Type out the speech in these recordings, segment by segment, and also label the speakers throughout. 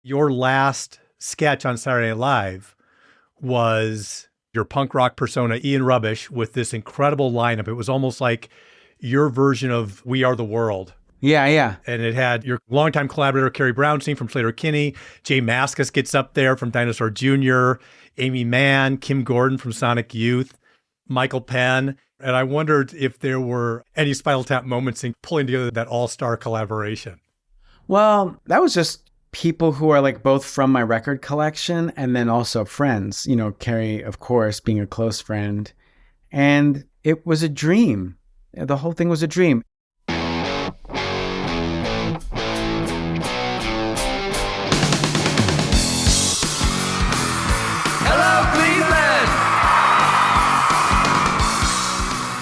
Speaker 1: Your last sketch on Saturday Night Live was your punk rock persona, Ian Rubbish, with this incredible lineup. It was almost like your version of We Are the World.
Speaker 2: Yeah.
Speaker 1: And it had your longtime collaborator, Carrie Brownstein from Slater-Kinney. Jay Mascis gets up there from Dinosaur Jr., Amy Mann, Kim Gordon from Sonic Youth, Michael Penn. And I wondered if there were any Spinal Tap moments in pulling together that all-star collaboration.
Speaker 2: Well, that was just people who are like both from my record collection and then also friends. You know, Carrie, of course, being a close friend. And it was a dream. The whole thing was a dream.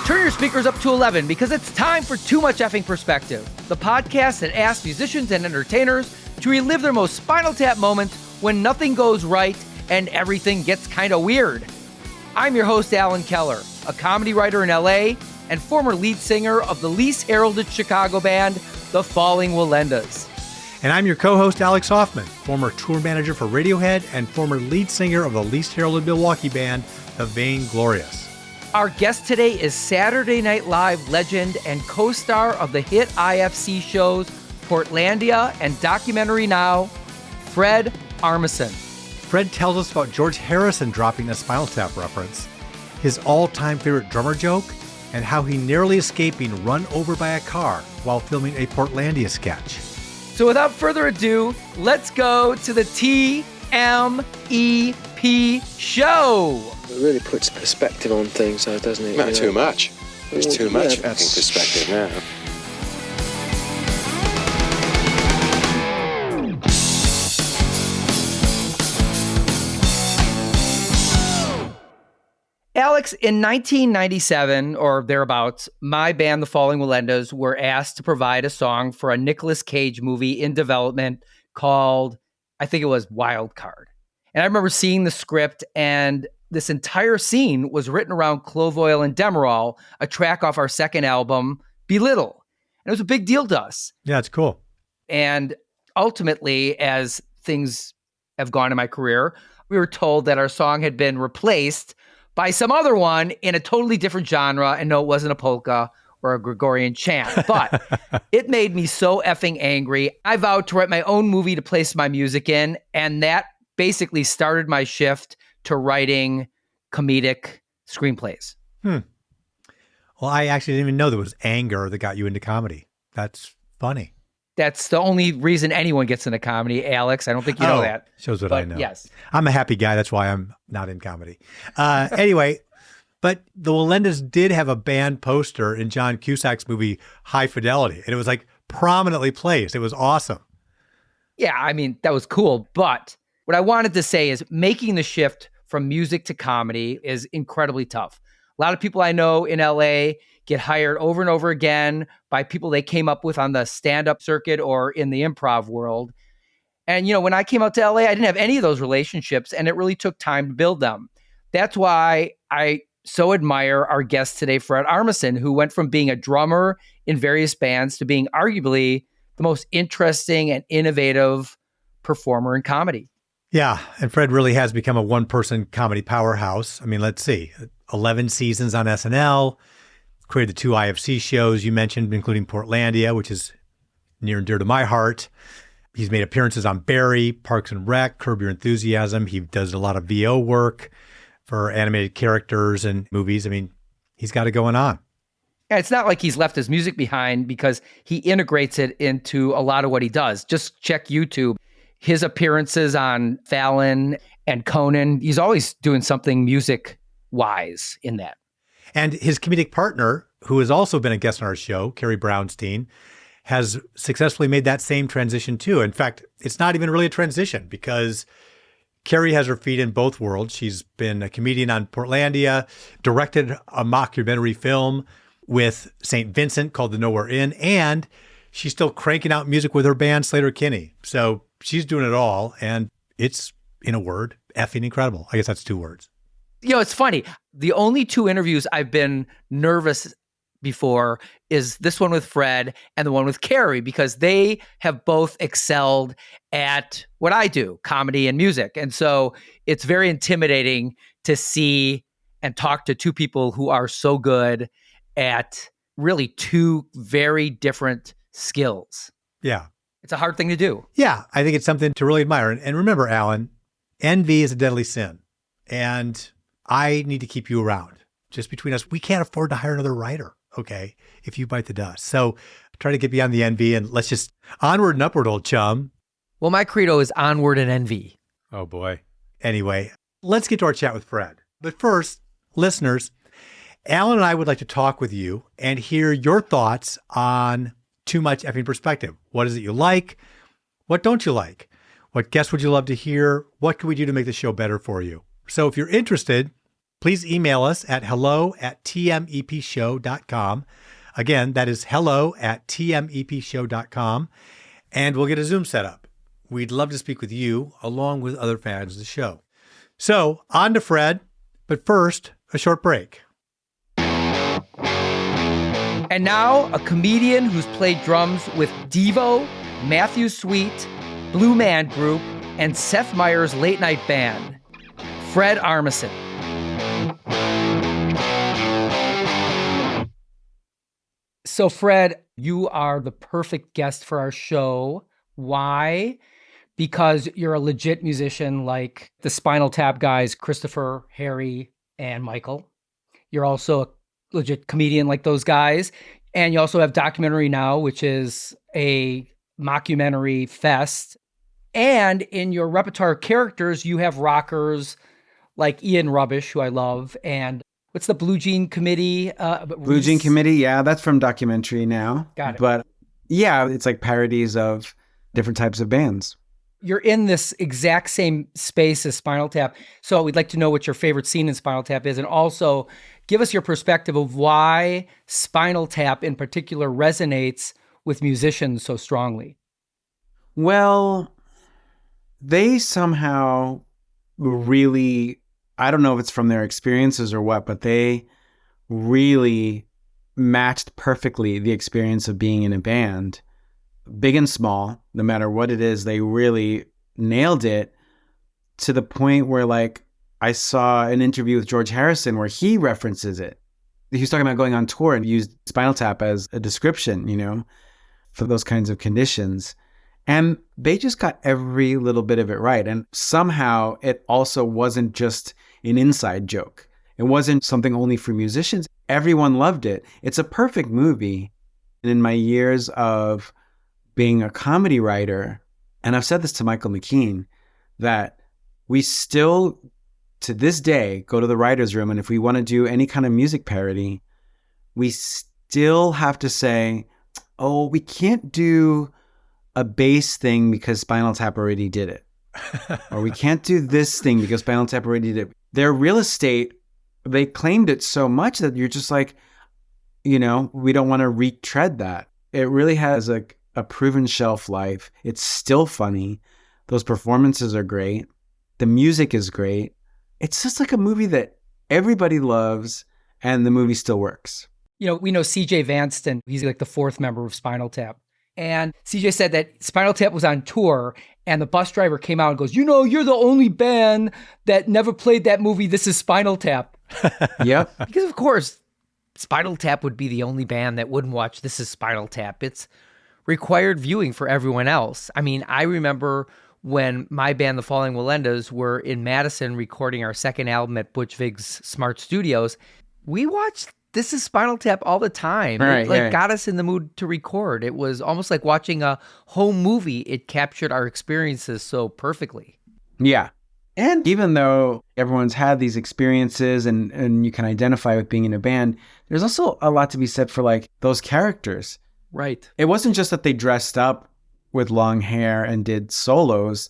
Speaker 3: Turn your speakers up to 11 because it's time for Too Much Effing Perspective, the podcast that asks musicians and entertainers to relive their most Spinal Tap moments when nothing goes right and everything gets kind of weird. I'm your host, Alan Keller, a comedy writer in LA and former lead singer of the least heralded Chicago band, the Falling Wallendas.
Speaker 1: And I'm your co-host, Alex Hoffman, former tour manager for Radiohead and former lead singer of the least heralded Milwaukee band, the Vainglorious.
Speaker 3: Our guest today is Saturday Night Live legend and co-star of the hit IFC shows Portlandia and Documentary Now, Fred Armisen.
Speaker 1: Fred tells us about George Harrison dropping a Spinal Tap reference, his all-time favorite drummer joke, and how he narrowly escaped being run over by a car while filming a Portlandia sketch.
Speaker 3: So without further ado, let's go to the TMEP show.
Speaker 4: It really puts perspective on things, though, doesn't it?
Speaker 5: Not too much. There's too much
Speaker 4: Yeah,
Speaker 5: effing perspective now.
Speaker 3: Alex, in 1997 or thereabouts, my band, the Falling Wallendas, were asked to provide a song for a Nicolas Cage movie in development called, I think it was Wild Card. And I remember seeing the script, and this entire scene was written around Clove Oil and Demerol, a track off our second album, Belittle. And it was a big deal to us.
Speaker 1: Yeah, it's cool.
Speaker 3: And ultimately, as things have gone in my career, we were told that our song had been replaced by some other one in a totally different genre. And no, it wasn't a polka or a Gregorian chant, but it made me so effing angry. I vowed to write my own movie to place my music in. And that basically started my shift to writing comedic screenplays.
Speaker 1: Well, I actually didn't even know there was anger that got you into comedy. That's funny.
Speaker 3: That's the only reason anyone gets into comedy, Alex. I don't think you know that.
Speaker 1: Shows what
Speaker 3: But
Speaker 1: I know.
Speaker 3: yes.
Speaker 1: I'm a happy guy. That's why I'm not in comedy. Anyway, but the Wallendas did have a band poster in John Cusack's movie High Fidelity, and it was like prominently placed. It was awesome.
Speaker 3: Yeah, I mean, that was cool. But what I wanted to say is making the shift from music to comedy is incredibly tough. A lot of people I know in LA get hired over and over again by people they came up with on the stand-up circuit or in the improv world. And, you know, when I came out to LA, I didn't have any of those relationships, and it really took time to build them. That's why I so admire our guest today, Fred Armisen, who went from being a drummer in various bands to being arguably the most interesting and innovative performer in comedy.
Speaker 1: Yeah, and Fred really has become a one-person comedy powerhouse. I mean, let's see, 11 seasons on SNL, created the 2 IFC shows you mentioned, including Portlandia, which is near and dear to my heart. He's made appearances on Barry, Parks and Rec, Curb Your Enthusiasm. He does a lot of VO work for animated characters and movies. I mean, he's got it going on.
Speaker 3: And it's not like he's left his music behind because he integrates it into a lot of what he does. Just check YouTube. His appearances on Fallon and Conan, he's always doing something music-wise in that.
Speaker 1: And his comedic partner, who has also been a guest on our show, Carrie Brownstein, has successfully made that same transition too. In fact, it's not even really a transition because Carrie has her feet in both worlds. She's been a comedian on Portlandia, directed a mockumentary film with St. Vincent called The Nowhere Inn, and she's still cranking out music with her band, Slater-Kinney. So she's doing it all, and it's, in a word, effing incredible. I guess that's 2 words.
Speaker 3: You know, it's funny. The only 2 interviews I've been nervous before is this one with Fred and the one with Carrie, because they have both excelled at what I do, comedy and music. And so it's very intimidating to see and talk to two people who are so good at really two very different skills.
Speaker 1: Yeah.
Speaker 3: It's a hard thing to do.
Speaker 1: Yeah. I think it's something to really admire. And remember, Alan, envy is a deadly sin. And I need to keep you around. Just between us, we can't afford to hire another writer, okay, if you bite the dust. So try to get beyond the envy and let's just onward and upward, old chum.
Speaker 3: Well, my credo is onward and envy.
Speaker 1: Oh, boy. Anyway, let's get to our chat with Fred. But first, listeners, Alan and I would like to talk with you and hear your thoughts on Too Much Effing Perspective. What is it you like? What don't you like? What guests would you love to hear? What can we do to make the show better for you? So if you're interested, please email us at hello@tmepshow.com. Again, that is hello@tmepshow.com. And we'll get a Zoom set up. We'd love to speak with you along with other fans of the show. So on to Fred, but first, a short break.
Speaker 3: And now, a comedian who's played drums with Devo, Matthew Sweet, Blue Man Group, and Seth Meyers' late night band, Fred Armisen. So, Fred, you are the perfect guest for our show. Why? Because you're a legit musician like the Spinal Tap guys, Christopher, Harry, and Michael. You're also a legit comedian like those guys. And you also have Documentary Now, which is a mockumentary fest. And in your repertoire of characters, you have rockers like Ian Rubbish, who I love, and what's the Blue Jean Committee?
Speaker 2: Blue Jean Committee, yeah, that's from Documentary Now.
Speaker 3: Got it.
Speaker 2: But yeah, it's like parodies of different types of bands.
Speaker 3: You're in this exact same space as Spinal Tap. So we'd like to know what your favorite scene in Spinal Tap is. And also give us your perspective of why Spinal Tap in particular resonates with musicians so strongly.
Speaker 2: Well, they somehow really, I don't know if it's from their experiences or what, but they really matched perfectly the experience of being in a band. Big and small, no matter what it is, they really nailed it to the point where, like, I saw an interview with George Harrison where he references it. He was talking about going on tour and used Spinal Tap as a description, you know, for those kinds of conditions. And they just got every little bit of it right. And somehow it also wasn't just an inside joke. It wasn't something only for musicians. Everyone loved it. It's a perfect movie. And in my years of being a comedy writer, and I've said this to Michael McKean, that we still, to this day, go to the writer's room, and if we want to do any kind of music parody, we still have to say, oh, we can't do a bass thing because Spinal Tap already did it. Or we can't do this thing because Spinal Tap already did it. Their real estate, they claimed it so much that you're just like, you know, we don't want to retread that. It really has a proven shelf life. It's still funny. Those performances are great. The music is great. It's just like a movie that everybody loves, and the movie still works.
Speaker 3: You know, we know CJ Vanston. He's like the fourth member of Spinal Tap. And CJ said that Spinal Tap was on tour, and the bus driver came out and goes, you know, you're the only band that never played that movie, This Is Spinal Tap.
Speaker 2: Yep.
Speaker 3: Because, of course, Spinal Tap would be the only band that wouldn't watch This Is Spinal Tap. It's required viewing for everyone else. I mean, I remember when my band, the Falling Wallendas, were in Madison recording our second album at Butch Vig's Smart Studios. We watched This Is Spinal Tap all the time.
Speaker 2: Right,
Speaker 3: It got us in the mood to record. It was almost like watching a home movie. It captured our experiences so perfectly.
Speaker 2: Yeah. And even though everyone's had these experiences and you can identify with being in a band, there's also a lot to be said for like those characters.
Speaker 3: Right.
Speaker 2: It wasn't just that they dressed up with long hair and did solos.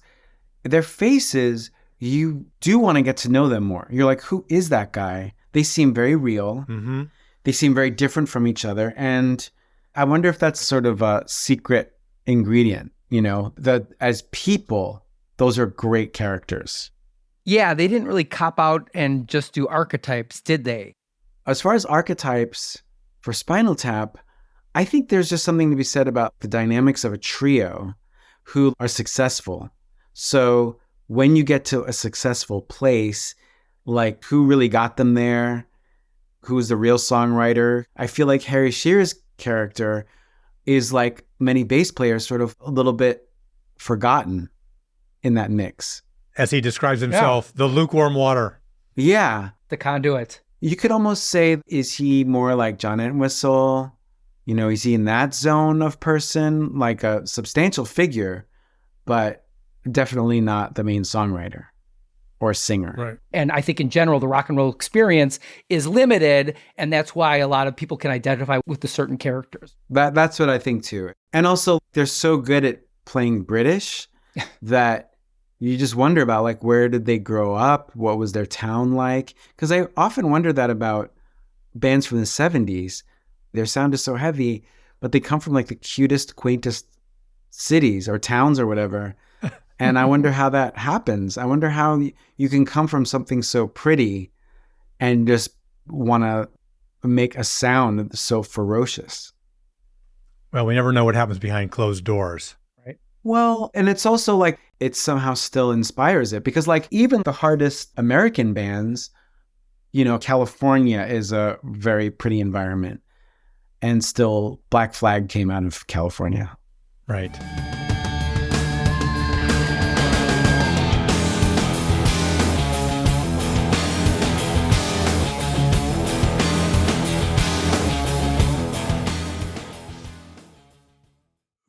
Speaker 2: Their faces, you do want to get to know them more. You're like, who is that guy? They seem very real. Mm-hmm. They seem very different from each other. And I wonder if that's sort of a secret ingredient, you know, that as people, those are great characters.
Speaker 3: Yeah, they didn't really cop out and just do archetypes, did they?
Speaker 2: As far as archetypes, For Spinal Tap, I think there's just something to be said about the dynamics of a trio who are successful. So when you get to a successful place, like who really got them there? Who's the real songwriter? I feel like Harry Shearer's character is, like many bass players, sort of a little bit forgotten in that mix.
Speaker 1: As he describes himself, the lukewarm water.
Speaker 2: Yeah.
Speaker 3: The conduit.
Speaker 2: You could almost say, is he more like John Entwistle? You know, is he in that zone of person, like a substantial figure, but definitely not the main songwriter or singer.
Speaker 1: Right.
Speaker 3: And I think in general, the rock and roll experience is limited. And that's why a lot of people can identify with the certain characters.
Speaker 2: That's what I think too. And also they're so good at playing British that you just wonder about, like, where did they grow up? What was their town like? Because I often wonder that about bands from the 70s. Their sound is so heavy, but they come from like the cutest, quaintest cities or towns or whatever. And I wonder how that happens. I wonder how you can come from something so pretty and just want to make a sound so ferocious.
Speaker 1: Well, we never know what happens behind closed doors.
Speaker 3: Right.
Speaker 2: Well, and it's also like it somehow still inspires it, because like even the hardest American bands, you know, California is a very pretty environment, and still Black Flag came out of California.
Speaker 1: Right.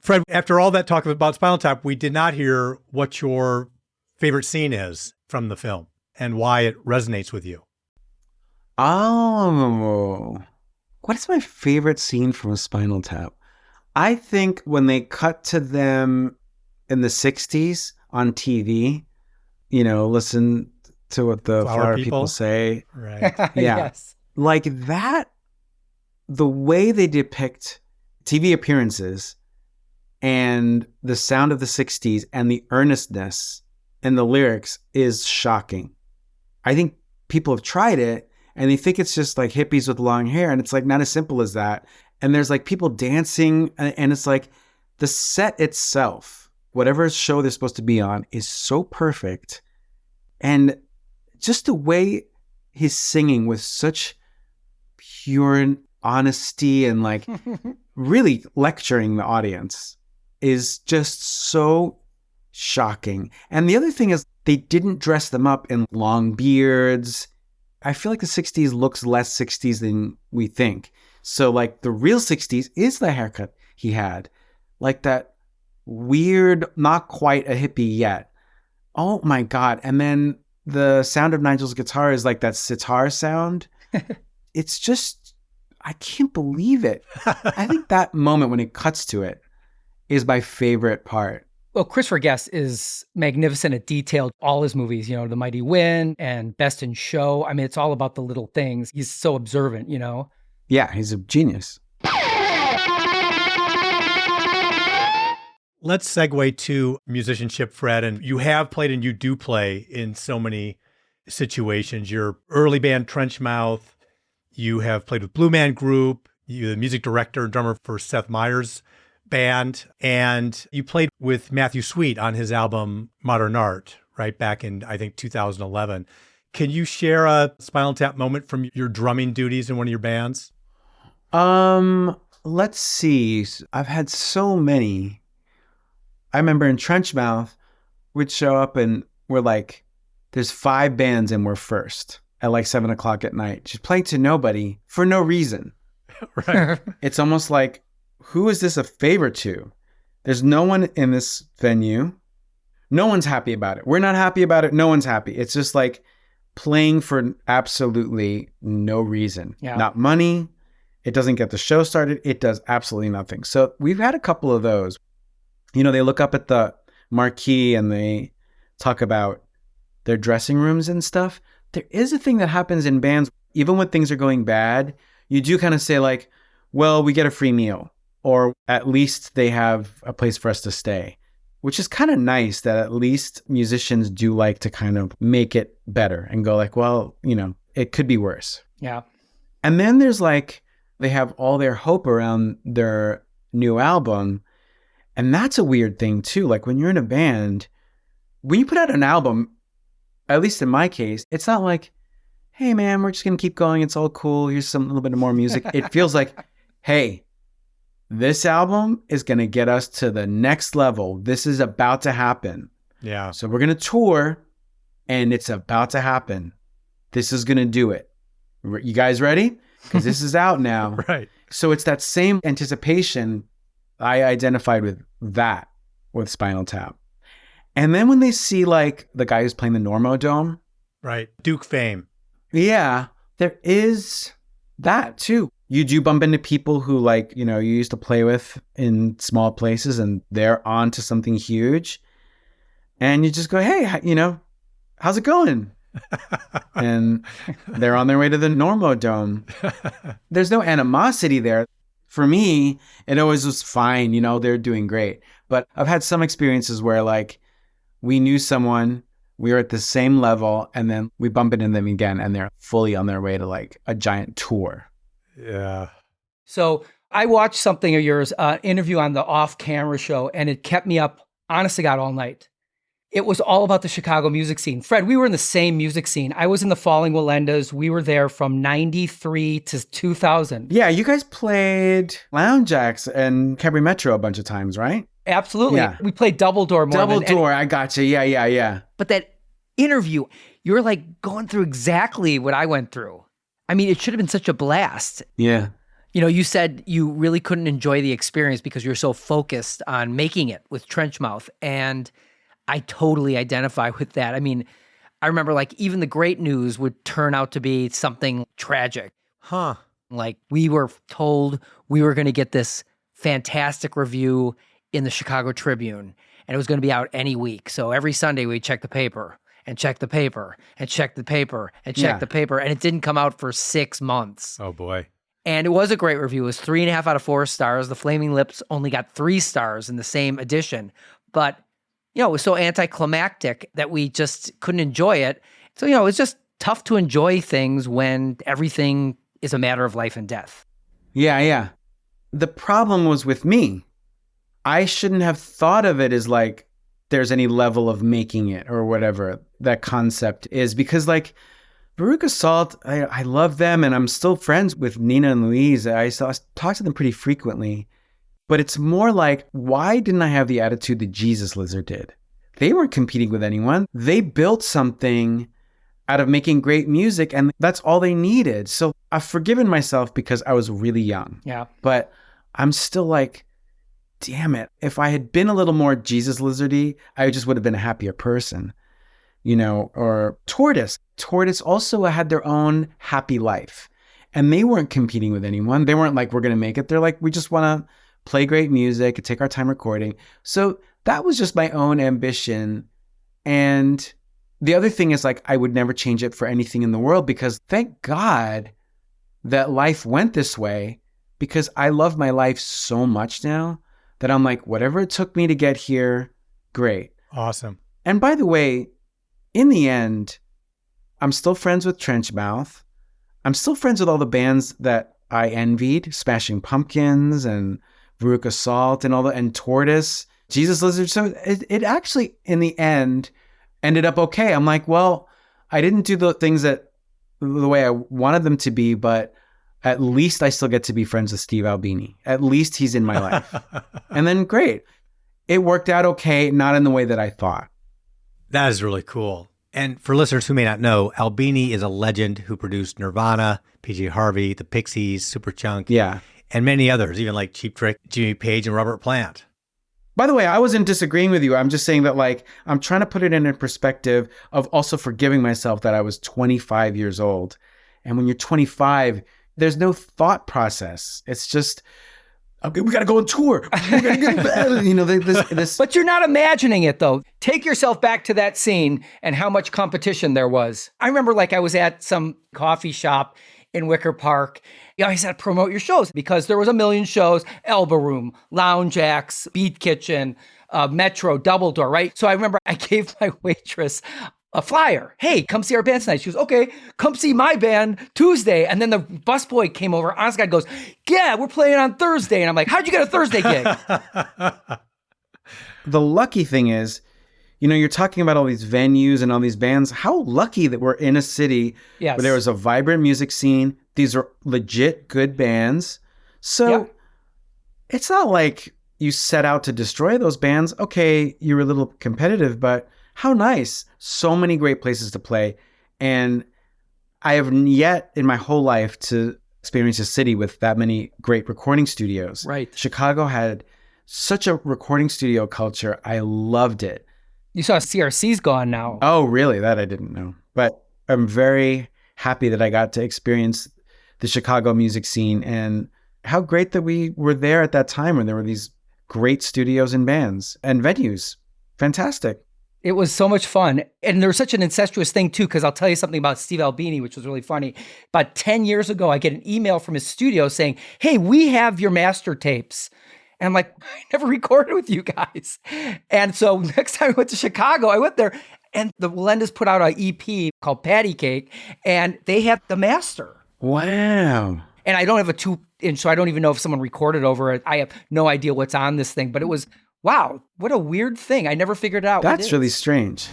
Speaker 1: Fred, after all that talk about Spinal Tap, we did not hear what your favorite scene is from the film and why it resonates with you.
Speaker 2: Oh, what is my favorite scene from Spinal Tap? I think when they cut to them in the 60s on TV, you know, listen to what the flower people say.
Speaker 1: Right.
Speaker 2: Yeah.
Speaker 3: Yes.
Speaker 2: Like that, the way they depict TV appearances and the sound of the 60s and the earnestness in the lyrics is shocking. I think people have tried it and they think it's just like hippies with long hair, and it's like not as simple as that. And there's like people dancing, and it's like the set itself, whatever show they're supposed to be on, is so perfect. And just the way he's singing with such pure honesty and like really lecturing the audience is just so shocking. And the other thing is they didn't dress them up in long beards. I feel like the 60s looks less 60s than we think. So like the real 60s is the haircut he had. Like that weird, not quite a hippie yet. Oh my God. And then the sound of Nigel's guitar is like that sitar sound. It's just, I can't believe it. I think that moment when it cuts to it is my favorite part.
Speaker 3: Well, Christopher Guest is magnificent at detail. All his movies, you know, The Mighty Wind and Best in Show. I mean, it's all about the little things. He's so observant, you know?
Speaker 2: Yeah, he's a genius.
Speaker 1: Let's segue to musicianship, Fred. And you have played and you do play in so many situations. Your early band, Trenchmouth. You have played with Blue Man Group. You're the music director and drummer for Seth Meyers' band. And you played with Matthew Sweet on his album Modern Art, right back in, I think, 2011. Can you share a Spinal Tap moment from your drumming duties in one of your bands?
Speaker 2: Let's see. I've had so many. I remember in Trenchmouth, we'd show up and we're like, there's 5 bands and we're first at like 7 o'clock at night, just playing to nobody for no reason.
Speaker 1: Right.
Speaker 2: It's almost like, who is this a favor to? There's no one in this venue. No one's happy about it. We're not happy about it. No one's happy. It's just like playing for absolutely no reason.
Speaker 3: Yeah.
Speaker 2: Not money. It doesn't get the show started. It does absolutely nothing. So we've had a couple of those. You know, they look up at the marquee and they talk about their dressing rooms and stuff. There is a thing that happens in bands, even when things are going bad, you do kind of say like, well, we get a free meal, or at least they have a place for us to stay, which is kind of nice that at least musicians do like to kind of make it better and go like, well, you know, it could be worse.
Speaker 3: Yeah.
Speaker 2: And then there's like they have all their hope around their new album. And that's a weird thing too. Like when you're in a band, when you put out an album, at least in my case, it's not like, hey man, we're just going to keep going. It's all cool. Here's some little bit of more music. It feels like, hey, this album is going to get us to the next level. This is about to happen.
Speaker 1: Yeah.
Speaker 2: So we're going to tour and it's about to happen. This is going to do it. You guys ready? Because this is out now.
Speaker 1: Right.
Speaker 2: So it's that same anticipation. I identified with that with Spinal Tap. And then when they see like the guy who's playing the Normo Dome.
Speaker 1: Right. Duke fame.
Speaker 2: Yeah, there is that too. You do bump into people who like, you know, you used to play with in small places and they're on to something huge. And you just go, hey, you know, how's it going? And they're on their way to the Normo Dome. There's no animosity there. For me, it always was fine. You know, they're doing great. But I've had some experiences where like we knew someone, we were at the same level, and then we bump into them again and they're fully on their way to like a giant tour.
Speaker 1: Yeah.
Speaker 3: So I watched something of yours, interview on the off-camera show, and it kept me up, honest to God, all night. It was all about the Chicago music scene. Fred, we were in the same music scene. I was in the Falling Wallendas. We were there from 93 to 2000.
Speaker 2: Yeah, you guys played Lounge Acts and Cabaret Metro a bunch of times, right?
Speaker 3: Absolutely.
Speaker 2: Yeah.
Speaker 3: We played Double Door more
Speaker 2: Double
Speaker 3: than
Speaker 2: Door, I gotcha. Yeah.
Speaker 3: But that interview, you were like going through exactly what I went through. I mean, it should have been such a blast.
Speaker 2: Yeah.
Speaker 3: You know, you said you really couldn't enjoy the experience because you're so focused on making it with Trenchmouth. And I totally identify with that. I mean, I remember like even the great news would turn out to be something tragic.
Speaker 1: Huh.
Speaker 3: Like we were told we were going to get this fantastic review in the Chicago Tribune and it was going to be out any week. So every Sunday we'd check the paper and check the paper and check the paper and check the paper. And it didn't come out for 6 months.
Speaker 1: Oh boy.
Speaker 3: And it was a great review. It was 3.5 out of 4 stars. The Flaming Lips only got 3 stars in the same edition. But, you know, it was so anticlimactic that we just couldn't enjoy it. So, you know, it's just tough to enjoy things when everything is a matter of life and death.
Speaker 2: Yeah. The problem was with me. I shouldn't have thought of it as like there's any level of making it or whatever that concept is, because like Veruca Salt, I love them and I'm still friends with Nina and Louise. I talk to them pretty frequently, but it's more like, why didn't I have the attitude that Jesus Lizard did? They weren't competing with anyone. They built something out of making great music and that's all they needed. So I've forgiven myself because I was really young.
Speaker 3: Yeah.
Speaker 2: But I'm still like, damn it. If I had been a little more Jesus Lizardy, I just would have been a happier person, you know, or Tortoise. Tortoise also had their own happy life and they weren't competing with anyone. They weren't like, we're going to make it. They're like, we just want to play great music and take our time recording. So that was just my own ambition. And the other thing is like, I would never change it for anything in the world because thank God that life went this way because I love my life so much now that I'm like, whatever it took me to get here, great.
Speaker 1: Awesome.
Speaker 2: And by the way, in the end, I'm still friends with Trenchmouth. I'm still friends with all the bands that I envied, Smashing Pumpkins and Veruca Salt and and Tortoise, Jesus Lizard. So it actually, in the end, ended up okay. I'm like, well, I didn't do the things that the way I wanted them to be, but at least I still get to be friends with Steve Albini. At least he's in my life. And then great. It worked out okay, not in the way that I thought.
Speaker 1: That is really cool. And for listeners who may not know, Albini is a legend who produced Nirvana, PJ Harvey, the Pixies, Superchunk, and many others, even like Cheap Trick, Jimmy Page, and Robert Plant.
Speaker 2: By the way, I wasn't disagreeing with you. I'm just saying that like, I'm trying to put it in a perspective of also forgiving myself that I was 25 years old. And when you're 25, there's no thought process. It's just, okay, we got to go on tour. We gotta get, you know, this.
Speaker 3: But you're not imagining it though. Take yourself back to that scene and how much competition there was. I remember like I was at some coffee shop in Wicker Park. You know, I said, promote your shows because there was a million shows, Elba Room, Lounge Acts, Beat Kitchen, Metro, Double Door, right? So I remember I gave my waitress a flyer. Hey, come see our band tonight. She goes, okay, come see my band Tuesday. And then the busboy came over. Honest guy goes, yeah, we're playing on Thursday. And I'm like, how'd you get a Thursday gig?
Speaker 2: The lucky thing is, you're talking about all these venues and all these bands. How lucky that we're in a city where there was a vibrant music scene. These are legit good bands. So it's not like you set out to destroy those bands. Okay, you were a little competitive, but how nice. So many great places to play. And I have yet in my whole life to experience a city with that many great recording studios.
Speaker 3: Right.
Speaker 2: Chicago had such a recording studio culture. I loved it.
Speaker 3: You saw CRC's gone now.
Speaker 2: Oh, really? That I didn't know. But I'm very happy that I got to experience the Chicago music scene, and how great that we were there at that time when there were these great studios and bands and venues. Fantastic.
Speaker 3: It was so much fun. And there was such an incestuous thing too, because I'll tell you something about Steve Albini, which was really funny. About 10 years ago, I get an email from his studio saying, hey, we have your master tapes. And I'm like, I never recorded with you guys. And so next time I went to Chicago, I went there and the Walendas put out an EP called Patty Cake, and they had the master.
Speaker 2: Wow.
Speaker 3: And I don't have a 2-inch, so I don't even know if someone recorded over it. I have no idea what's on this thing, but it was, wow, what a weird thing. I never figured it out.
Speaker 2: That's really strange.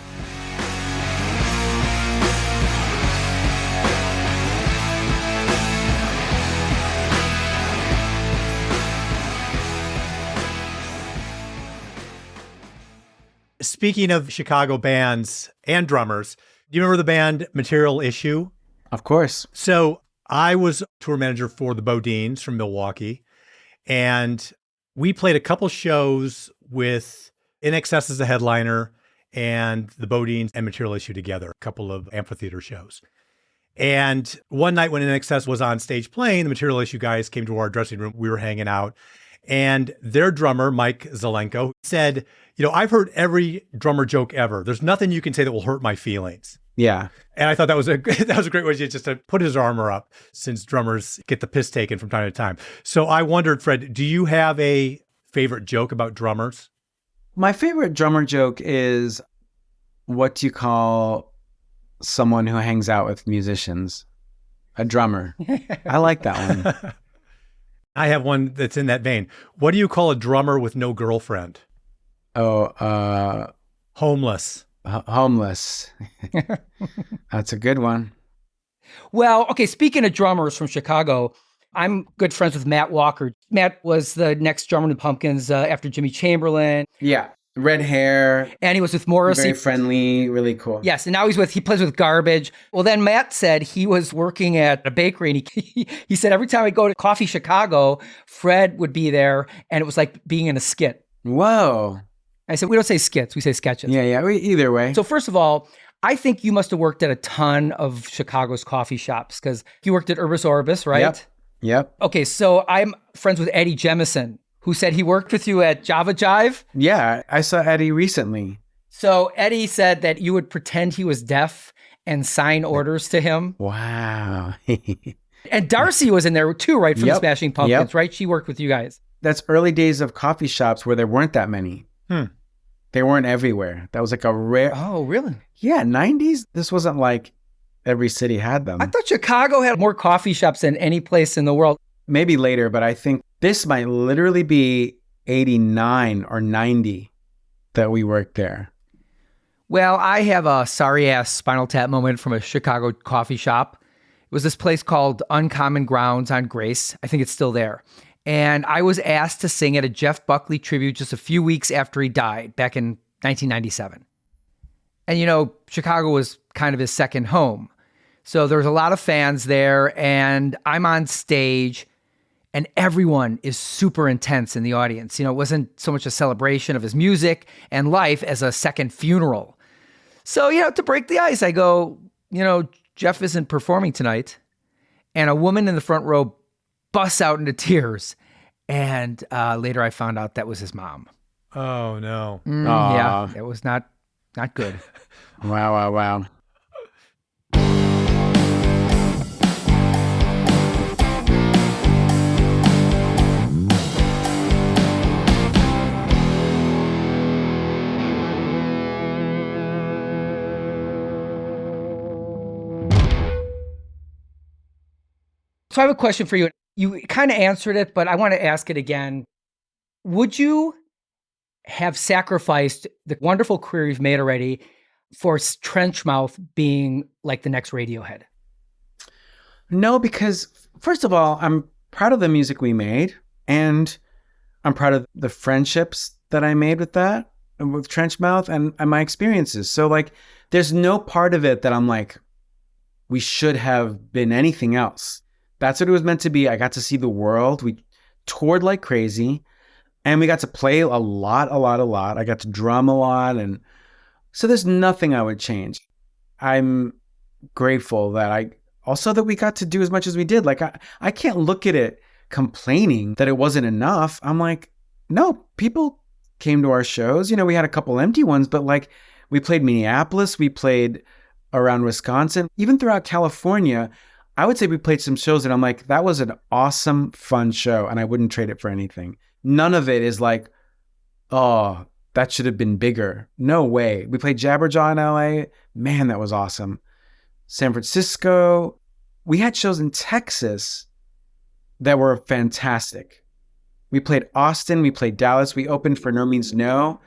Speaker 1: Speaking of Chicago bands and drummers, do you remember the band Material Issue?
Speaker 2: Of course.
Speaker 1: So I was tour manager for the Bodines from Milwaukee, and we played a couple shows with INXS as a headliner and the Bodines and Material Issue together, a couple of amphitheater shows. And one night when INXS was on stage playing, the Material Issue guys came to our dressing room. We were hanging out, and their drummer, Mike Zelenko, said, I've heard every drummer joke ever. There's nothing you can say that will hurt my feelings.
Speaker 2: Yeah.
Speaker 1: And I thought that was a great way just to put his armor up, since drummers get the piss taken from time to time. So I wondered, Fred, do you have a favorite joke about drummers?
Speaker 2: My favorite drummer joke is, what do you call someone who hangs out with musicians? A drummer. I like that one.
Speaker 1: I have one that's in that vein. What do you call a drummer with no girlfriend?
Speaker 2: Oh,
Speaker 1: homeless.
Speaker 2: Homeless. That's a good one.
Speaker 3: Well, okay, speaking of drummers from Chicago, I'm good friends with Matt Walker. Matt was the next drummer in the Pumpkins after Jimmy Chamberlain.
Speaker 2: Yeah. Red hair.
Speaker 3: And he was with Morrissey.
Speaker 2: Very friendly, really cool.
Speaker 3: Yes, and now he plays with Garbage. Well, then Matt said he was working at a bakery, and he said every time I go to Coffee Chicago, Fred would be there, and it was like being in a skit.
Speaker 2: Whoa.
Speaker 3: I said, we don't say skits, we say sketches.
Speaker 2: Yeah, either way.
Speaker 3: So first of all, I think you must have worked at a ton of Chicago's coffee shops, because you worked at Urbis Orbis, right?
Speaker 2: Yep.
Speaker 3: Okay, so I'm friends with Eddie Jemison, who said he worked with you at Java Jive.
Speaker 2: Yeah, I saw Eddie recently.
Speaker 3: So Eddie said that you would pretend he was deaf and sign orders to him.
Speaker 2: Wow.
Speaker 3: And Darcy was in there too, right? From the Smashing Pumpkins, right? She worked with you guys.
Speaker 2: That's early days of coffee shops where there weren't that many. They weren't everywhere. That was like a rare...
Speaker 3: Oh, really?
Speaker 2: Yeah, 90s. This wasn't like every city had them.
Speaker 3: I thought Chicago had more coffee shops than any place in the world.
Speaker 2: Maybe later, but I think this might literally be 89 or 90 that we worked there.
Speaker 3: Well, I have a sorry-ass Spinal Tap moment from a Chicago coffee shop. It was this place called Uncommon Grounds on Grace. I think it's still there. And I was asked to sing at a Jeff Buckley tribute just a few weeks after he died, back in 1997. And, Chicago was kind of his second home. So there was a lot of fans there, and I'm on stage, and everyone is super intense in the audience. It wasn't so much a celebration of his music and life as a second funeral. So, to break the ice, I go, Jeff isn't performing tonight. And a woman in the front row busts out into tears. And later I found out that was his mom.
Speaker 1: Oh, no.
Speaker 3: Yeah, it was not good.
Speaker 2: Wow.
Speaker 3: So I have a question for you. You kind of answered it, but I want to ask it again. Would you have sacrificed the wonderful career you've made already for Trenchmouth being like the next Radiohead?
Speaker 2: No, because first of all, I'm proud of the music we made, and I'm proud of the friendships that I made with that, and with Trenchmouth, and my experiences. So like, there's no part of it that I'm like, we should have been anything else. That's what it was meant to be. I got to see the world. We toured like crazy, and we got to play a lot. I got to drum a lot, and so there's nothing I would change. I'm grateful that we got to do as much as we did. Like, I can't look at it complaining that it wasn't enough. I'm like, no, people came to our shows. You know, we had a couple empty ones, but like, we played Minneapolis, we played around Wisconsin, even throughout California. I would say we played some shows and I'm like, that was an awesome, fun show, and I wouldn't trade it for anything. None of it is like, oh, that should have been bigger. No way. We played Jabberjaw in LA. Man, that was awesome. San Francisco. We had shows in Texas that were fantastic. We played Austin. We played Dallas. We opened for No Means No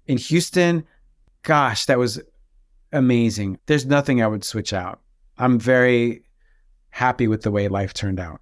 Speaker 2: in Houston. Gosh, that was amazing. There's nothing I would switch out. I'm very happy with the way life turned out.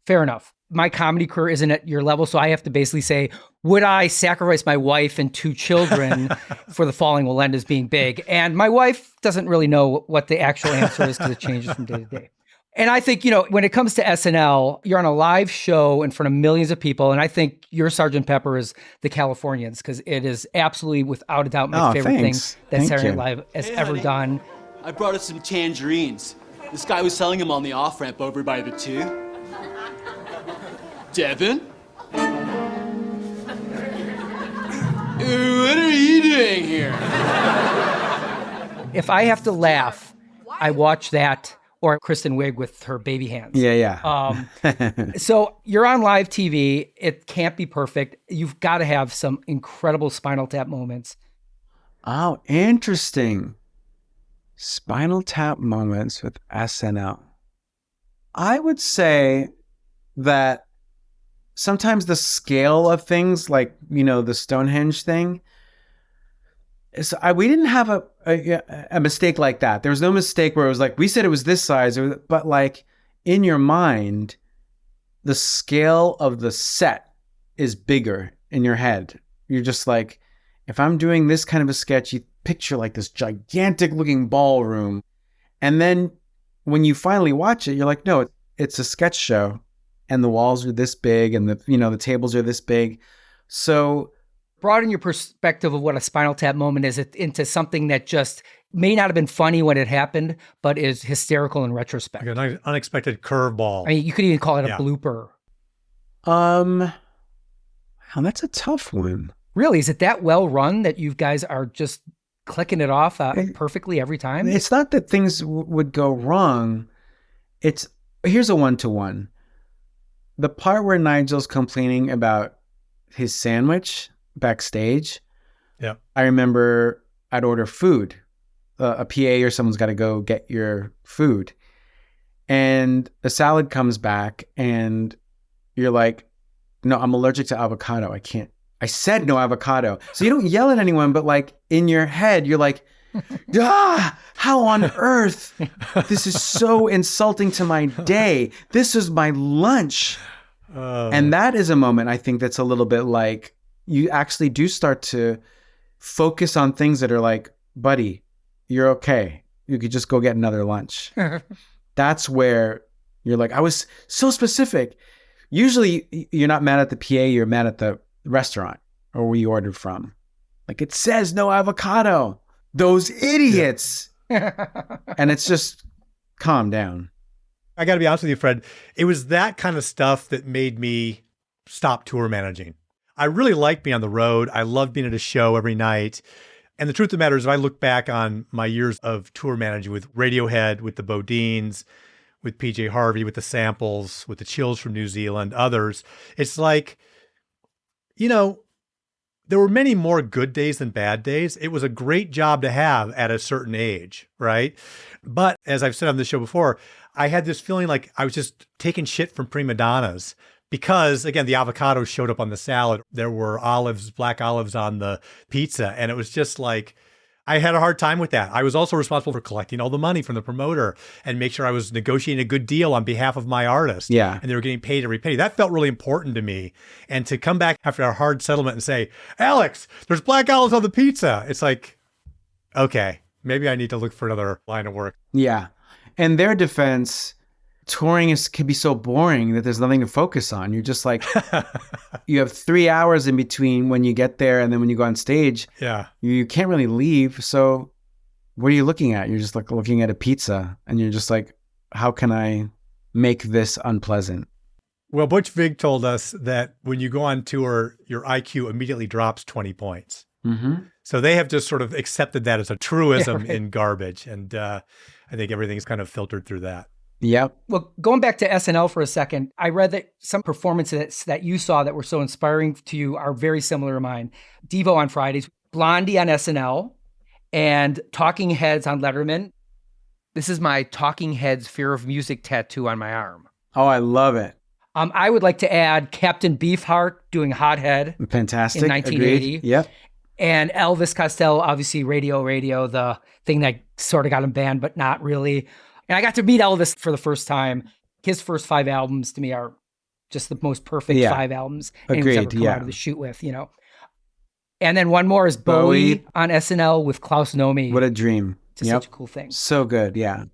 Speaker 3: Fair enough. My comedy career isn't at your level, so I have to basically say, would I sacrifice my wife and 2 children for The Falling Will End as being big? And my wife doesn't really know what the actual answer is because it changes from day to day. And I think, when it comes to SNL, you're on a live show in front of millions of people. And I think your Sgt. Pepper is the Californians, because it is absolutely, without a doubt, my favorite thing that Saturday Night Live has ever done.
Speaker 6: I brought us some tangerines. This guy was selling them on the off-ramp over by the 2. Devin? What are you doing here?
Speaker 3: If I have to laugh, I watch that, or Kristen Wiig with her baby hands.
Speaker 2: Yeah.
Speaker 3: So you're on live TV. It can't be perfect. You've got to have some incredible Spinal Tap moments.
Speaker 2: Oh, interesting. Spinal Tap moments with SNL. I would say that sometimes the scale of things, like, the Stonehenge thing, we didn't have a mistake like that. There was no mistake where it was like, we said it was this size, but like, in your mind, the scale of the set is bigger in your head. You're just like, if I'm doing this kind of a sketch, you picture like this gigantic looking ballroom. And then when you finally watch it, you're like, no, it's a sketch show. And the walls are this big, and the tables are this big. So
Speaker 3: broaden your perspective of what a Spinal Tap moment is into something that just may not have been funny when it happened, but is hysterical in retrospect.
Speaker 1: Like an unexpected curveball.
Speaker 3: I mean, you could even call it a blooper.
Speaker 2: Wow, that's a tough one.
Speaker 3: Really? Is it that well run that you guys are just clicking it off perfectly every time?
Speaker 2: It's not that things would go wrong. Here's a 1-to-1. The part where Nigel's complaining about his sandwich backstage.
Speaker 1: Yeah.
Speaker 2: I remember I'd order food. A PA or someone's got to go get your food. And the salad comes back and you're like, no, I'm allergic to avocado. I can't. I said no avocado. So you don't yell at anyone, but like in your head, you're like, how on earth? This is so insulting to my day. This is my lunch. And that is a moment, I think, that's a little bit like, you actually do start to focus on things that are like, buddy, you're okay. You could just go get another lunch. That's where you're like, I was so specific. Usually you're not mad at the PA, you're mad at the restaurant or where you ordered from. Like, it says no avocado. Those idiots. And it's just, calm down.
Speaker 1: I got to be honest with you, Fred. It was that kind of stuff that made me stop tour managing. I really liked being on the road. I loved being at a show every night. And the truth of the matter is, if I look back on my years of tour managing with Radiohead, with the Bodines, with PJ Harvey, with the Samples, with the Chills from New Zealand, others, it's like, there were many more good days than bad days. It was a great job to have at a certain age, right? But as I've said on the show before, I had this feeling like I was just taking shit from prima donnas because, again, the avocados showed up on the salad. There were olives, black olives on the pizza. And it was just like, I had a hard time with that. I was also responsible for collecting all the money from the promoter and make sure I was negotiating a good deal on behalf of my artist.
Speaker 2: Yeah.
Speaker 1: And they were getting paid every penny. That felt really important to me. And to come back after a hard settlement and say, Alex, there's black olives on the pizza. It's like, okay, maybe I need to look for another line of work.
Speaker 2: Yeah. In their defense, touring can be so boring that there's nothing to focus on. You're just like, you have 3 hours in between when you get there and then when you go on stage.
Speaker 1: Yeah.
Speaker 2: You can't really leave. So what are you looking at? You're just like looking at a pizza and you're just like, how can I make this unpleasant?
Speaker 1: Well, Butch Vig told us that when you go on tour, your IQ immediately drops 20 points.
Speaker 2: Mm-hmm.
Speaker 1: So they have just sort of accepted that as a truism
Speaker 3: Yeah, right.
Speaker 1: in garbage. And I think everything's kind of filtered through that.
Speaker 2: Yep.
Speaker 3: Well, going back to SNL for a second, I read that some performances that you saw that were so inspiring to you are very similar to mine. Devo on Fridays, Blondie on SNL, and Talking Heads on Letterman. This is my Talking Heads Fear of Music tattoo on my arm.
Speaker 2: Oh, I love it.
Speaker 3: I would like to add Captain Beefheart doing Hothead
Speaker 2: Fantastic.
Speaker 3: in 1980.
Speaker 2: Agreed. Yep.
Speaker 3: And Elvis Costello, obviously Radio, the thing that sort of got him banned, but not really. And I got to meet Elvis for the first time. His first 5 albums to me are just the most perfect 5 albums anyone's ever come out of the chute with, you know. And then one more is Bowie on SNL with Klaus Nomi.
Speaker 2: What a dream.
Speaker 3: It's such a cool thing.
Speaker 2: So good. Yeah.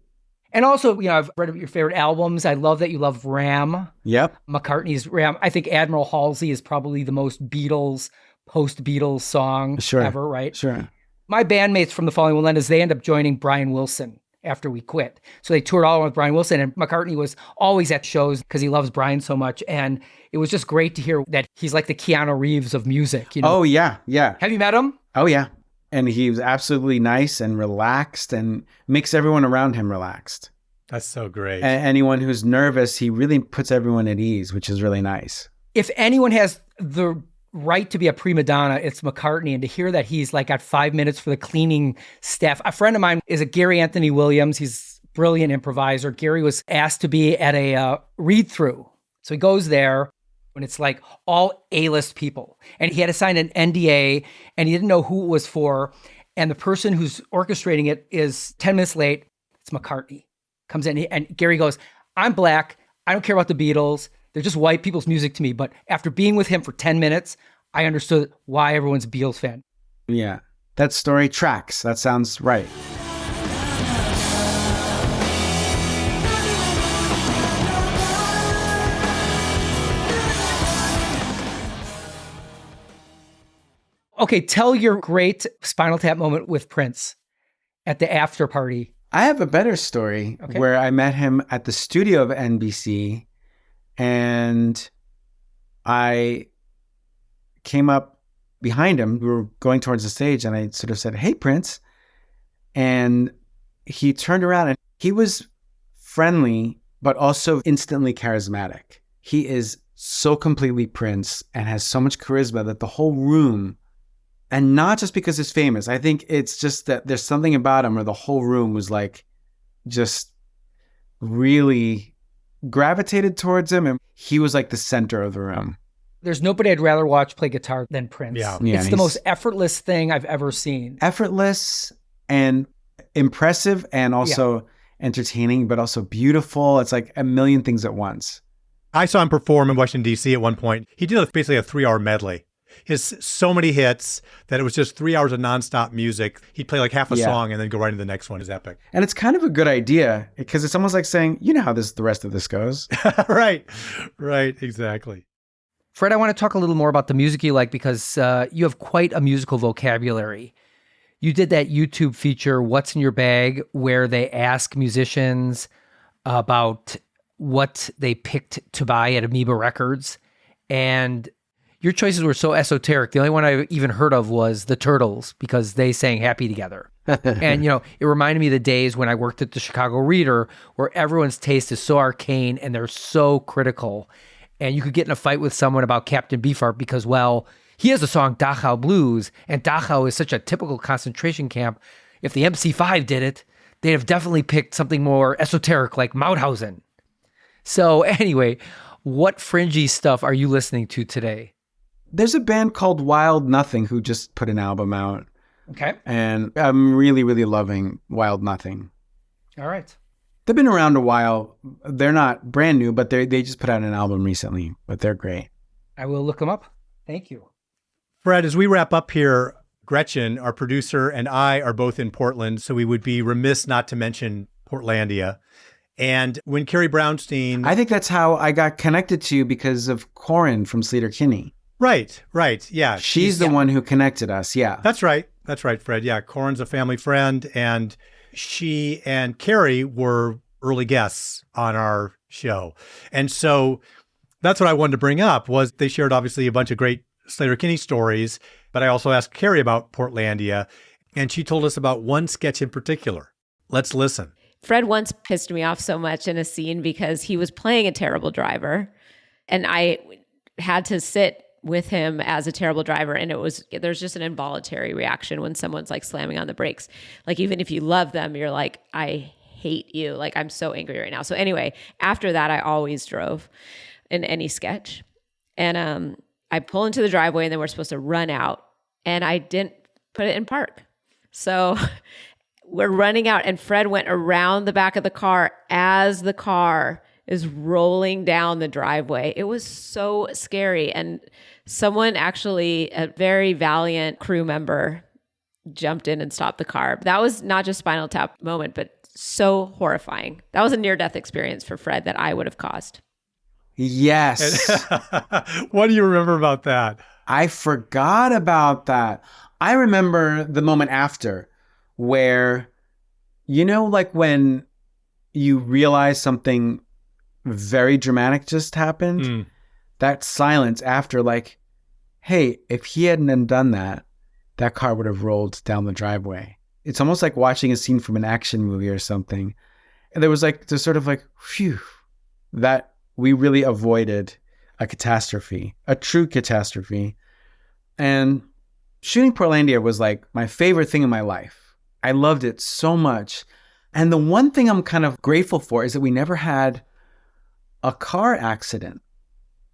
Speaker 3: And also, you know, I've read your favorite albums. I love that you love Ram.
Speaker 2: Yep.
Speaker 3: McCartney's Ram. I think Admiral Halsey is probably the most Beatles, post-Beatles song ever, right?
Speaker 2: Sure.
Speaker 3: My bandmates from the Falling Willendas, they end up joining Brian Wilson after we quit. So they toured all with Brian Wilson, and McCartney was always at shows because he loves Brian so much. And it was just great to hear that he's like the Keanu Reeves of music. You know?
Speaker 2: Oh, yeah. Yeah.
Speaker 3: Have you met him?
Speaker 2: Oh, yeah. And he was absolutely nice and relaxed and makes everyone around him relaxed.
Speaker 1: That's so great.
Speaker 2: And anyone who's nervous, he really puts everyone at ease, which is really nice.
Speaker 3: If anyone has the right to be a prima donna, it's McCartney. And to hear that he's like got 5 minutes for the cleaning staff. A friend of mine is a Gary Anthony Williams. He's a brilliant improviser. Gary was asked to be at a read-through. So he goes there when it's like all A-list people. And he had to sign an NDA and he didn't know who it was for. And the person who's orchestrating it is 10 minutes late. It's McCartney. Comes in and Gary goes, I'm black. I don't care about the Beatles. They're just white people's music to me. But after being with him for 10 minutes, I understood why everyone's a Beatles fan.
Speaker 2: Yeah. That story tracks. That sounds right.
Speaker 3: Okay, tell your great Spinal Tap moment with Prince at the after party.
Speaker 2: I have a better story where I met him at the studio of NBC and I came up behind him. We were going towards the stage and I sort of said, "Hey, Prince." And he turned around and he was friendly, but also instantly charismatic. He is so completely Prince and has so much charisma that the whole room, and not just because he's famous, I think it's just that there's something about him where the whole room was like, just really gravitated towards him. And he was like the center of the room.
Speaker 3: There's nobody I'd rather watch play guitar than Prince.
Speaker 1: Yeah.
Speaker 3: It's the most effortless thing I've ever seen.
Speaker 2: Effortless and impressive and also entertaining, but also beautiful. It's like a million things at once.
Speaker 1: I saw him perform in Washington, D.C. at one point. He did basically a 3-hour medley. His so many hits that it was just 3 hours of nonstop music. He'd play like half a song and then go right into the next one. It's epic.
Speaker 2: And it's kind of a good idea because it's almost like saying, you know how the rest of this goes.
Speaker 1: Right, exactly.
Speaker 3: Fred, I want to talk a little more about the music you like because you have quite a musical vocabulary. You did that YouTube feature, What's in Your Bag, where they ask musicians about what they picked to buy at Amoeba Records. And your choices were so esoteric. The only one I even heard of was the Turtles because they sang Happy together. And, you know, it reminded me of the days when I worked at the Chicago Reader where everyone's taste is so arcane and they're so critical. And you could get in a fight with someone about Captain Beefheart because, well, He has a song, Dachau Blues, and Dachau is such a typical concentration camp. If the MC5 did it, they'd have definitely picked something more esoteric like Mauthausen. So anyway, what fringy stuff are you listening to today?
Speaker 2: There's a band called Wild Nothing who just put an album out.
Speaker 3: Okay.
Speaker 2: And I'm really, really loving Wild Nothing.
Speaker 3: All right.
Speaker 2: They've been around a while. They're not brand new, but they just put out an album recently, but they're great.
Speaker 3: I will look them up. Thank you.
Speaker 1: Fred, as we wrap up here, Gretchen, our producer, and I are both in Portland, so we would be remiss not to mention Portlandia. And when Carrie Brownstein...
Speaker 2: I think that's how I got connected to you because of Corin from Sleater Kinney.
Speaker 1: Right, yeah.
Speaker 2: She's the one who connected us, yeah.
Speaker 1: That's right, Fred. Yeah, Corin's a family friend, and she and Carrie were early guests on our show. And so that's what I wanted to bring up, was they shared obviously a bunch of great Sleater Kinney stories, but I also asked Carrie about Portlandia, and she told us about one sketch in particular. Let's listen.
Speaker 7: Fred once pissed me off so much in a scene because he was playing a terrible driver, and I had to sit with him as a terrible driver, and there's just an involuntary reaction when someone's like slamming on the brakes. Like, even if you love them, you're like, I hate you. Like, I'm so angry right now. So anyway, after that, I always drove in any sketch. And I pull into the driveway, and then we're supposed to run out, and I didn't put it in park. So we're running out, and Fred went around the back of the car as the car is rolling down the driveway. It was so scary. And someone actually, a very valiant crew member, jumped in and stopped the car. That was not just Spinal Tap moment, but so horrifying. That was a near-death experience for Fred that I would have caused.
Speaker 2: Yes.
Speaker 1: What do you remember about that?
Speaker 2: I forgot about that. I remember the moment after where, like when you realize something very dramatic just happened, that silence after, like, hey, if he hadn't done that, that car would have rolled down the driveway. It's almost like watching a scene from an action movie or something. And there was like this sort of like, phew, that we really avoided a catastrophe, a true catastrophe. And shooting Portlandia was like my favorite thing in my life. I loved it so much. And the one thing I'm kind of grateful for is that we never had a car accident.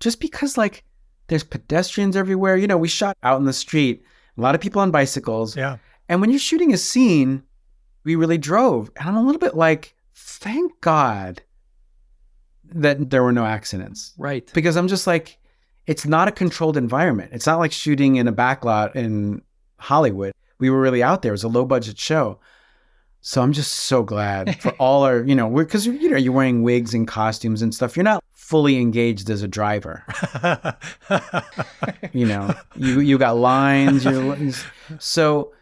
Speaker 2: Just because, like, there's pedestrians everywhere. We shot out in the street, a lot of people on bicycles.
Speaker 1: Yeah.
Speaker 2: And when you're shooting a scene, we really drove. And I'm a little bit like, thank God that there were no accidents.
Speaker 3: Right.
Speaker 2: Because I'm just like, it's not a controlled environment. It's not like shooting in a backlot in Hollywood. We were really out there. It was a low budget show. So I'm just so glad for all our, because, you're wearing wigs and costumes and stuff. You're not fully engaged as a driver. You got lines. So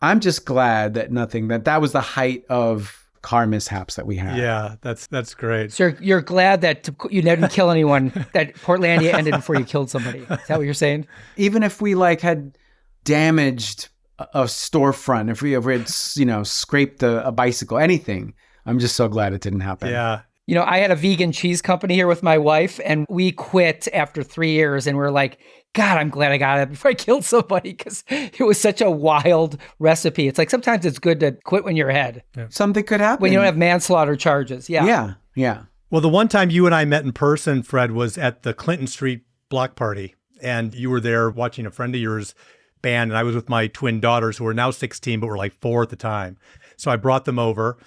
Speaker 2: I'm just glad that was the height of car mishaps that we had.
Speaker 1: Yeah, that's great.
Speaker 3: So you're glad that you didn't kill anyone, that Portlandia ended before you killed somebody. Is that what you're saying?
Speaker 2: Even if we had damaged a storefront, if we had, scraped a bicycle, anything, I'm just so glad it didn't happen.
Speaker 1: Yeah.
Speaker 3: I had a vegan cheese company here with my wife, and we quit after 3 years, and we're like, God, I'm glad I got it before I killed somebody, because it was such a wild recipe. It's like sometimes it's good to quit when you're ahead.
Speaker 1: Yeah.
Speaker 2: Something could happen.
Speaker 3: When you don't have manslaughter charges. Yeah.
Speaker 2: Yeah.
Speaker 1: Well, the one time you and I met in person, Fred, was at the Clinton Street block party, and you were there watching a friend of yours band, and I was with my twin daughters who are now 16, but were like 4 at the time. So I brought them over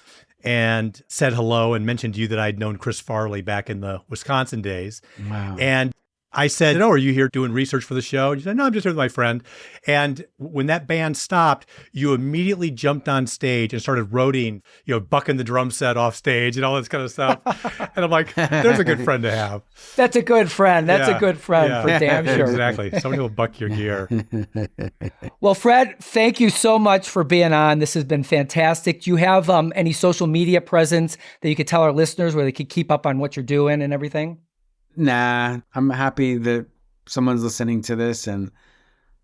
Speaker 1: and said hello and mentioned to you that I'd known Chris Farley back in the Wisconsin days.
Speaker 2: Wow.
Speaker 1: And I said, are you here doing research for the show? And you said, no, I'm just here with my friend. And when that band stopped, you immediately jumped on stage and started roading, bucking the drum set off stage and all this kind of stuff. And I'm like, there's a good friend to have.
Speaker 3: That's a good friend. That's a good friend for damn sure.
Speaker 1: Exactly. Somebody will buck your gear.
Speaker 3: Well, Fred, thank you so much for being on. This has been fantastic. Do you have any social media presence that you could tell our listeners where they could keep up on what you're doing and everything?
Speaker 2: Nah, I'm happy that someone's listening to this, and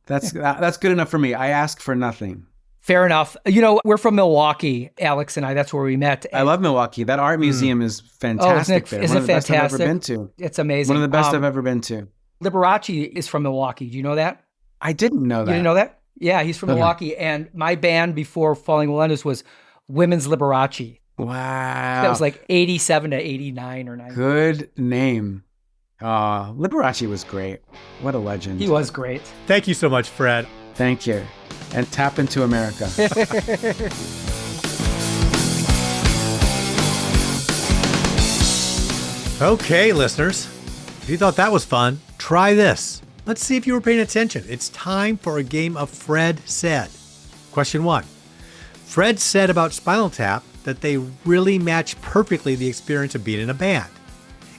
Speaker 2: that's good enough for me. I ask for nothing.
Speaker 3: Fair enough. We're from Milwaukee, Alex and I. That's where we met.
Speaker 2: I love Milwaukee. That art museum is fantastic.
Speaker 3: Isn't it fantastic?
Speaker 2: I've ever been to.
Speaker 3: It's amazing.
Speaker 2: One of the best I've ever been to.
Speaker 3: Liberace is from Milwaukee. Do you know that?
Speaker 2: I didn't know that.
Speaker 3: You didn't know that? Yeah, he's from Milwaukee. And my band before Falling Millennials was Women's Liberace.
Speaker 2: Wow.
Speaker 3: That was like 87 to 89 or 90.
Speaker 2: Good name. Liberace was great. What a legend.
Speaker 3: He was great.
Speaker 1: Thank you so much, Fred.
Speaker 2: Thank you. And tap into America.
Speaker 1: Okay, listeners, if you thought that was fun, try this. Let's see if you were paying attention. It's time for a game of Fred Said. Question 1. Fred said about Spinal Tap that they really match perfectly the experience of being in a band.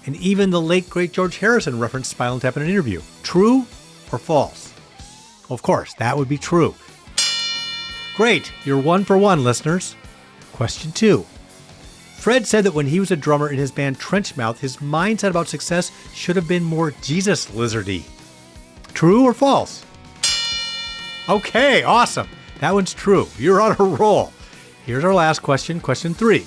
Speaker 1: And even the late, great George Harrison referenced Spinal Tap in an interview. True or false? Of course, that would be true. Great, you're 1 for 1, listeners. Question 2. Fred said that when he was a drummer in his band Trenchmouth, his mindset about success should have been more Jesus Lizardy. True or false? Okay, awesome. That one's true. You're on a roll. Here's our last question, question 3.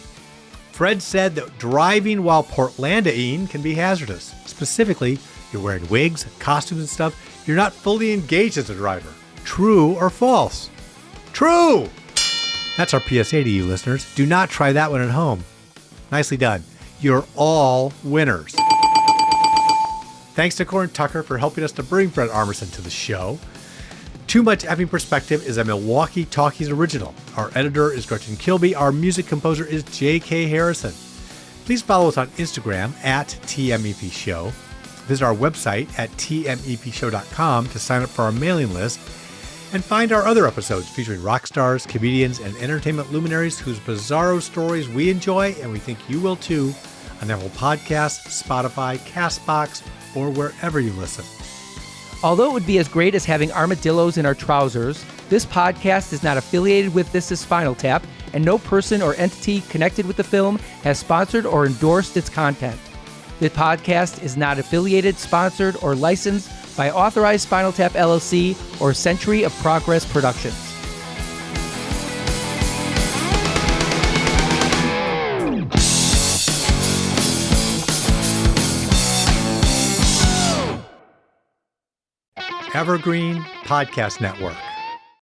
Speaker 1: Fred said that driving while Portlandia can be hazardous. Specifically, you're wearing wigs, costumes and stuff. You're not fully engaged as a driver. True or false? True! That's our PSA to you, listeners. Do not try that one at home. Nicely done. You're all winners. Thanks to Corin Tucker for helping us to bring Fred Armisen to the show. Too Much Effing Perspective is a Milwaukee Talkies original. Our editor is Gretchen Kilby. Our music composer is J.K. Harrison. Please follow us on Instagram at TMEP Show. Visit our website at tmepshow.com to sign up for our mailing list. And find our other episodes featuring rock stars, comedians, and entertainment luminaries whose bizarro stories we enjoy and we think you will too on Apple Podcasts, Spotify, CastBox, or wherever you listen.
Speaker 3: Although it would be as great as having armadillos in our trousers, this podcast is not affiliated with This Is Spinal Tap, and no person or entity connected with the film has sponsored or endorsed its content. The podcast is not affiliated, sponsored, or licensed by Authorized Spinal Tap LLC or Century of Progress Productions.
Speaker 1: Evergreen Podcast Network.